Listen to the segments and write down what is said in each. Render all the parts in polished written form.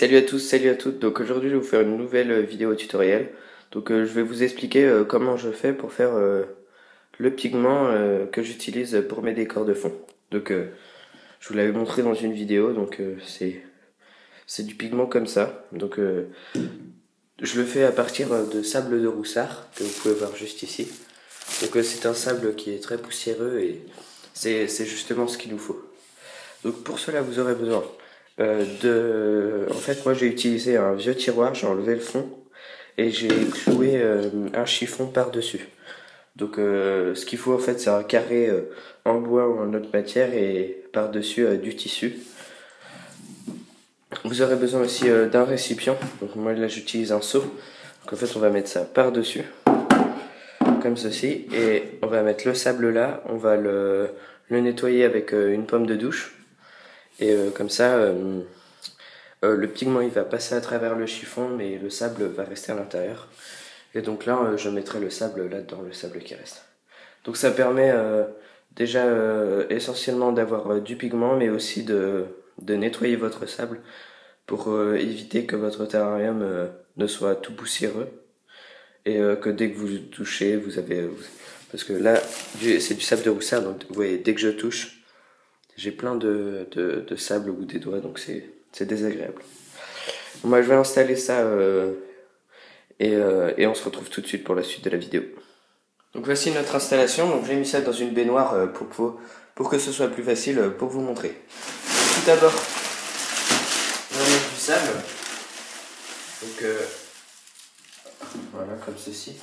Salut à tous, salut à toutes. Donc aujourd'hui je vais vous faire une nouvelle vidéo tutoriel. Donc je vais vous expliquer comment je fais pour faire le pigment que j'utilise pour mes décors de fond. Donc je vous l'avais montré dans une vidéo, donc c'est du pigment comme ça. Donc je le fais à partir de sable de Roussard, que vous pouvez voir juste ici. Donc c'est un sable qui est très poussiéreux et c'est justement ce qu'il nous faut. Donc pour cela vous aurez besoin en fait moi j'ai utilisé un vieux tiroir, j'ai enlevé le fond et j'ai cloué un chiffon par dessus. Donc ce qu'il faut en fait c'est un carré en bois ou en autre matière et par dessus du tissu. Vous aurez besoin aussi d'un récipient, donc moi là j'utilise un seau. Donc en fait on va mettre ça par dessus comme ceci et on va mettre le sable là, on va le nettoyer avec une pomme de douche. Et comme ça, le pigment il va passer à travers le chiffon, mais le sable va rester à l'intérieur. Et donc là, je mettrai le sable là-dedans, le sable qui reste. Donc ça permet déjà essentiellement d'avoir du pigment, mais aussi de nettoyer votre sable pour éviter que votre terrarium ne soit tout poussiéreux. Et que dès que vous touchez, vous avez... Parce que là, c'est du sable de Roussard, donc vous voyez, dès que je touche, j'ai plein de sable au bout des doigts, donc c'est désagréable. Moi, je vais installer ça et on se retrouve tout de suite pour la suite de la vidéo. Donc voici notre installation. Donc j'ai mis ça dans une baignoire pour que ce soit plus facile pour vous montrer. Donc, tout d'abord, on va mettre du sable. Donc voilà, comme ceci.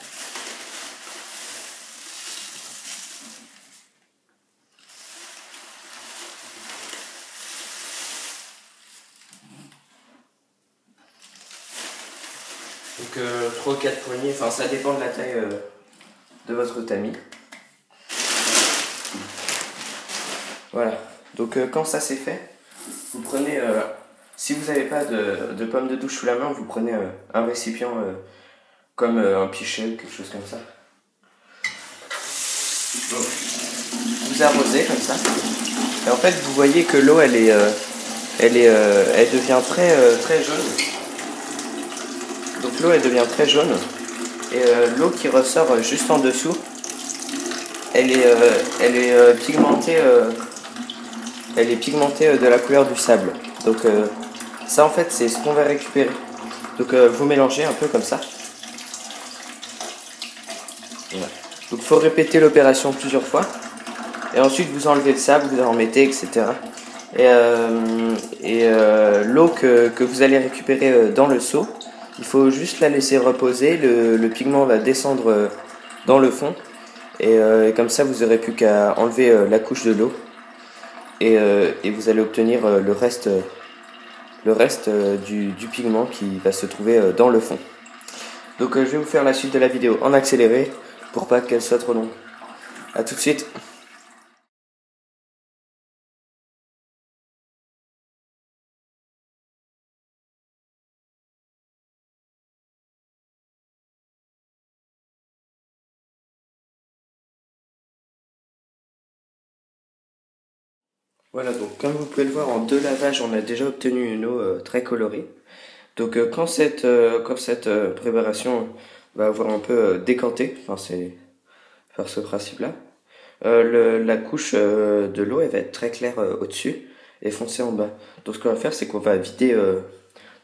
Donc 3 ou 4 poignées, enfin ça dépend de la taille de votre tamis. Voilà, donc quand ça c'est fait, vous prenez, si vous n'avez pas de pomme de douche sous la main, vous prenez un récipient comme un pichet ou quelque chose comme ça. Donc, vous arrosez comme ça, et en fait vous voyez que l'eau elle devient très jaune. Donc l'eau elle devient très jaune, et l'eau qui ressort juste en dessous, elle est pigmentée. Elle est pigmentée de la couleur du sable. Donc ça en fait c'est ce qu'on va récupérer. Donc vous mélangez un peu comme ça. Voilà. Donc il faut répéter l'opération plusieurs fois. Et ensuite vous enlevez le sable, vous en remettez, etc. Et l'eau que vous allez récupérer dans le seau, il faut juste la laisser reposer. Le pigment va descendre dans le fond. Et comme ça vous n'aurez plus qu'à enlever la couche de l'eau. Et vous allez obtenir le reste du pigment qui va se trouver dans le fond. Donc je vais vous faire la suite de la vidéo en accéléré pour pas qu'elle soit trop longue. A tout de suite. Voilà, donc comme vous pouvez le voir, en 2 lavages, on a déjà obtenu une eau très colorée. Donc quand cette préparation va avoir un peu décanté, enfin c'est faire ce principe-là, la couche de l'eau elle va être très claire au-dessus et foncée en bas. Donc ce qu'on va faire, c'est qu'on va vider.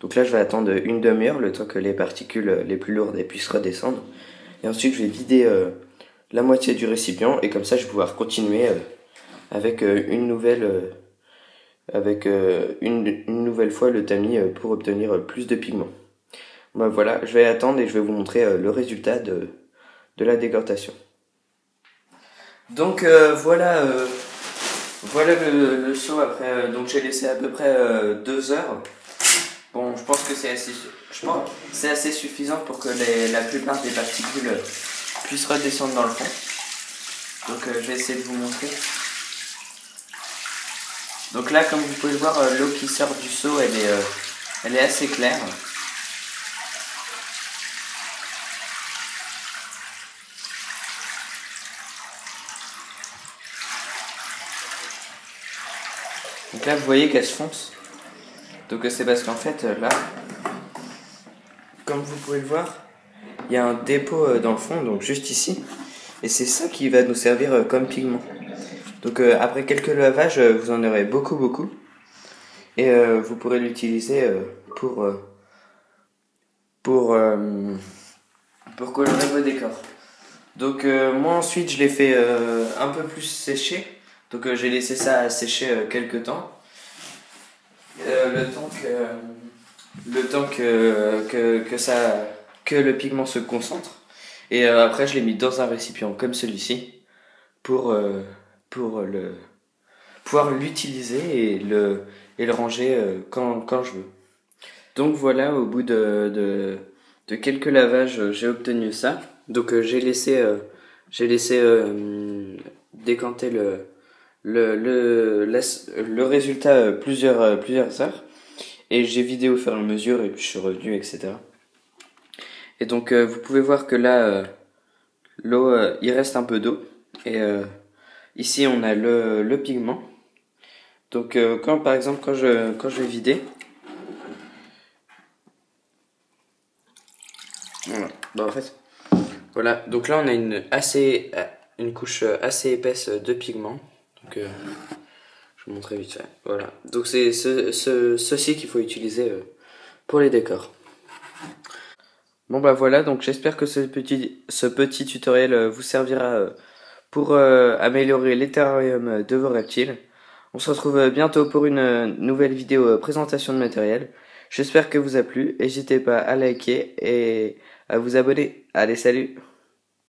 Donc là, je vais attendre une demi-heure, le temps que les particules les plus lourdes puissent redescendre. Et ensuite, je vais vider la moitié du récipient et comme ça, je vais pouvoir continuer avec une nouvelle fois le tamis pour obtenir plus de pigment. Bah, voilà, je vais attendre et je vais vous montrer le résultat de la décantation. Donc voilà le seau après. Donc j'ai laissé à peu près 2 heures. Bon, je pense que c'est assez suffisant pour que la plupart des particules puissent redescendre dans le fond. Donc je vais essayer de vous montrer. Donc là, comme vous pouvez le voir, l'eau qui sort du seau, elle est assez claire. Donc là, vous voyez qu'elle se fonce. Donc c'est parce qu'en fait là, comme vous pouvez le voir, il y a un dépôt dans le fond, donc juste ici. Et c'est ça qui va nous servir comme pigment. Donc après quelques lavages, vous en aurez beaucoup. Et vous pourrez l'utiliser pour colorer vos décors. Donc moi ensuite je l'ai fait un peu plus sécher. Donc j'ai laissé ça sécher quelques temps. Le temps que le pigment se concentre. Et après je l'ai mis dans un récipient comme celui-ci pour pouvoir l'utiliser et le ranger quand je veux. Donc voilà, au bout de quelques lavages, j'ai obtenu ça. Donc j'ai laissé décanter le résultat plusieurs heures. Et j'ai vidé au fur et à mesure et puis je suis revenu, etc. Et donc vous pouvez voir que là, l'eau, il reste un peu d'eau. Et ici on a le pigment. Donc par exemple quand je vais vider, voilà. Bah, en fait, voilà. Donc là on a une couche assez épaisse de pigment. Donc je vous montrer vite fait. Voilà. Donc c'est ceci qu'il faut utiliser pour les décors. Bon bah voilà, donc j'espère que ce petit tutoriel vous servira pour améliorer les terrariums de vos reptiles. On se retrouve bientôt pour une nouvelle vidéo présentation de matériel. J'espère que vous a plu. N'hésitez pas à liker et à vous abonner. Allez, salut!